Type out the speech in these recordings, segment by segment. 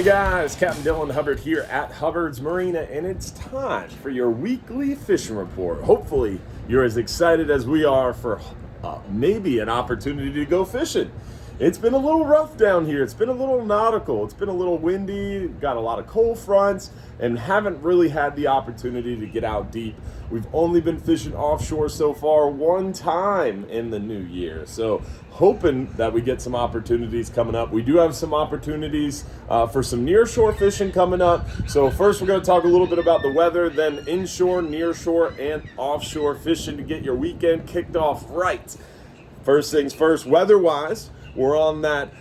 Hey guys, Captain Dylan Hubbard here at Hubbard's Marina, and it's time for your weekly fishing report. Hopefully, you're as excited as we are for maybe an opportunity to go fishing. It's been a little rough down here. It's been a little nautical. It's been a little windy, got a lot of cold fronts, and haven't really had the opportunity to get out deep. We've only been fishing offshore so far one time in the new year. So hoping that we get some opportunities coming up. We do have some opportunities for some nearshore fishing coming up. So first we're going to talk a little bit about the weather, then inshore, nearshore, and offshore fishing to get your weekend kicked off right. First things first, weather-wise, we're on that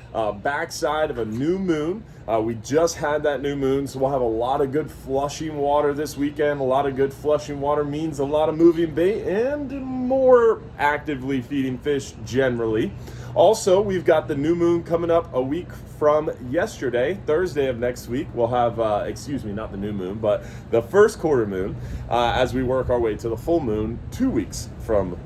backside of a new moon. We just had that new moon, so we'll have a lot of good flushing water this weekend. A lot of good flushing water means a lot of moving bait and more actively feeding fish generally. Also, we've got the new moon coming up a week from yesterday, Thursday of next week. We'll have, not the new moon, but the first quarter moon as we work our way to the full moon 2 weeks from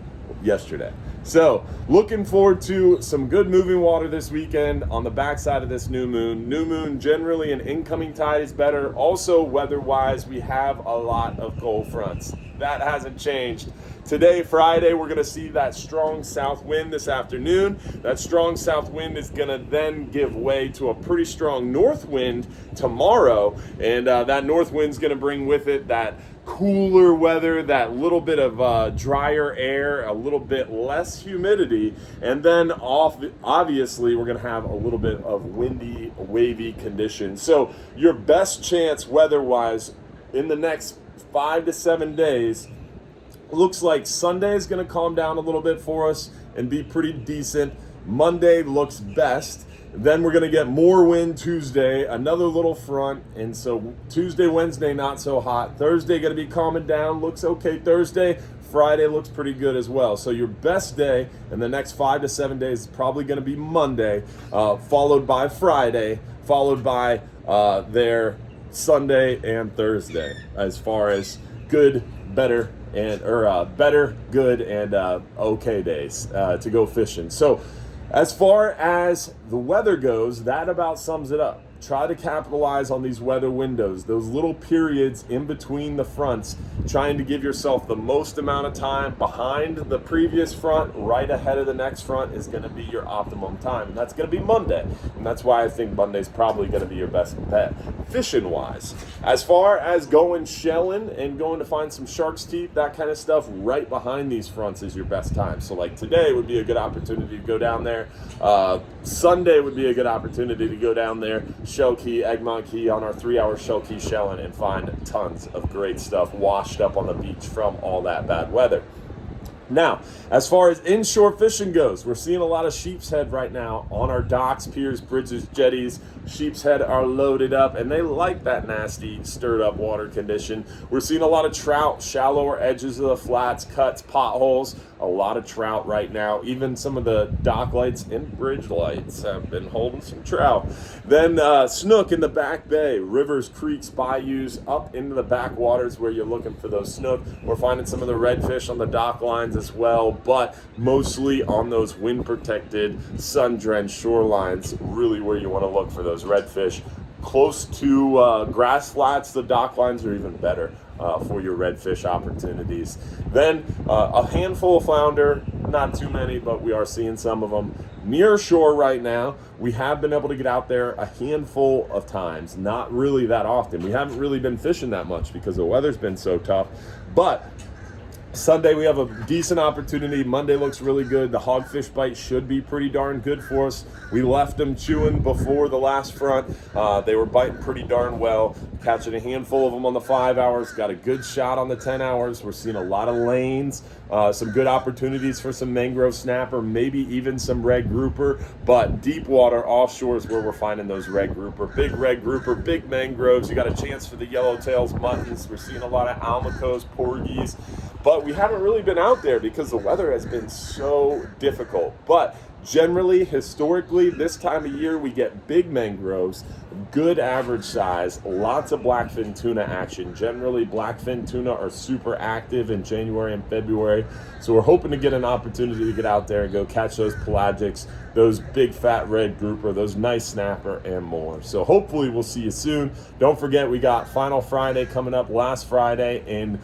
yesterday. So, looking forward to some good moving water this weekend on the backside of this new moon. New moon, generally an incoming tide is better. Also, weather-wise, we have a lot of cold fronts. That hasn't changed. Today, Friday, we're going to see that strong south wind this afternoon. That strong south wind is going to then give way to a pretty strong north wind tomorrow. And that north wind is going to bring with it that cooler weather, that little bit of drier air, a little bit less humidity, and then obviously we're going to have a little bit of windy, wavy conditions. So your best chance weather-wise in the next 5 to 7 days looks like Sunday is going to calm down a little bit for us and be pretty decent. Monday looks best. Then we're going to get more wind Tuesday, another little front, and so Tuesday, Wednesday, not so hot. Thursday going to be calming down, looks okay Thursday. Friday looks pretty good as well. So your best day in the next 5 to 7 days is probably going to be Monday, followed by Friday, followed by their Sunday and Thursday as far as good, better, and better, good, and okay days to go fishing. So as far as the weather goes, that about sums it up. Try to capitalize on these weather windows, those little periods in between the fronts, trying to give yourself the most amount of time behind the previous front, right ahead of the next front is going to be your optimum time. And that's going to be Monday. And that's why I think Monday's probably going to be your best bet, fishing-wise. As far as going shelling and going to find some shark's teeth, that kind of stuff, right behind these fronts is your best time. So like today would be a good opportunity to go down there. Sunday would be a good opportunity to go down there, Shell Key, Egmont Key on our 3-hour Shell Key shelling and find tons of great stuff washed up on the beach from all that bad weather. Now, as far as inshore fishing goes, we're seeing a lot of sheepshead right now on our docks, piers, bridges, jetties. Sheepshead are loaded up, and they like that nasty, stirred-up water condition. We're seeing a lot of trout, shallower edges of the flats, cuts, potholes. A lot of trout right now. Even some of the dock lights and bridge lights have been holding some trout. Then snook in the back bay, rivers, creeks, bayous, up into the backwaters where you're looking for those snook. We're finding some of the redfish on the dock lines as well, but mostly on those wind-protected, sun-drenched shorelines, really where you want to look for those redfish. Close to grass flats, the dock lines are even better for your redfish opportunities. Then a handful of flounder, not too many, but we are seeing some of them. Nearshore right now, we have been able to get out there a handful of times, not really that often. We haven't really been fishing that much because the weather's been so tough, but Sunday we have a decent opportunity. Monday looks really good. The hogfish bite should be pretty darn good for us. We left them chewing before the last front. They were biting pretty darn well. Catching a handful of them on the 5 hours. Got a good shot on the 10 hours. We're seeing a lot of lanes. Some good opportunities for some mangrove snapper, maybe even some red grouper. But deep water offshore is where we're finding those red grouper. Big red grouper, big mangroves. You got a chance for the yellowtails, muttons. We're seeing a lot of almacos, porgies. But we haven't really been out there because the weather has been so difficult. But generally, historically, this time of year, we get big mangroves, good average size, lots of blackfin tuna action. Generally, blackfin tuna are super active in January and February, so we're hoping to get an opportunity to get out there and go catch those pelagics, those big fat red grouper, those nice snapper, and more. So hopefully we'll see you soon. Don't forget, we got Final Friday coming up last Friday in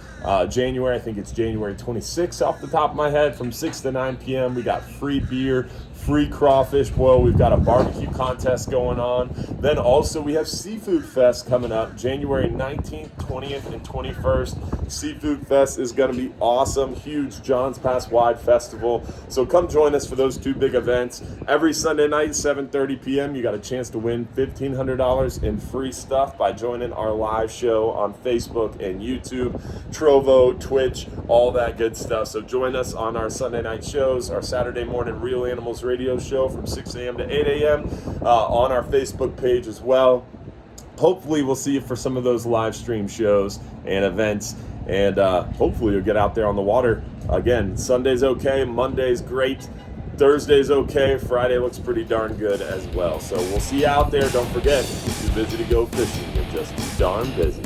January. I think it's January 26th off the top of my head, from 6 to 9 p.m. We got free beer, free crawfish boil. We've got a barbecue contest going on. Then also we have Seafood Fest coming up January 19th, 20th, and 21st. Seafood Fest is going to be awesome. Huge Johns Pass wide festival. So come join us for those two big events. Every Sunday night, 7:30 p.m., you got a chance to win $1,500 in free stuff by joining our live show on Facebook and YouTube, Trovo, Twitch, all that good stuff. So join us on our Sunday night shows, our Saturday morning Real Animals radio show from 6 a.m. to 8 a.m. On our Facebook page as well. Hopefully we'll see you for some of those live stream shows and events, and hopefully you'll get out there on the water. Again, Sunday's okay, Monday's great, Thursday's okay, Friday looks pretty darn good as well. So we'll see you out there. Don't forget, if you're busy to go fishing, you're just too darn busy.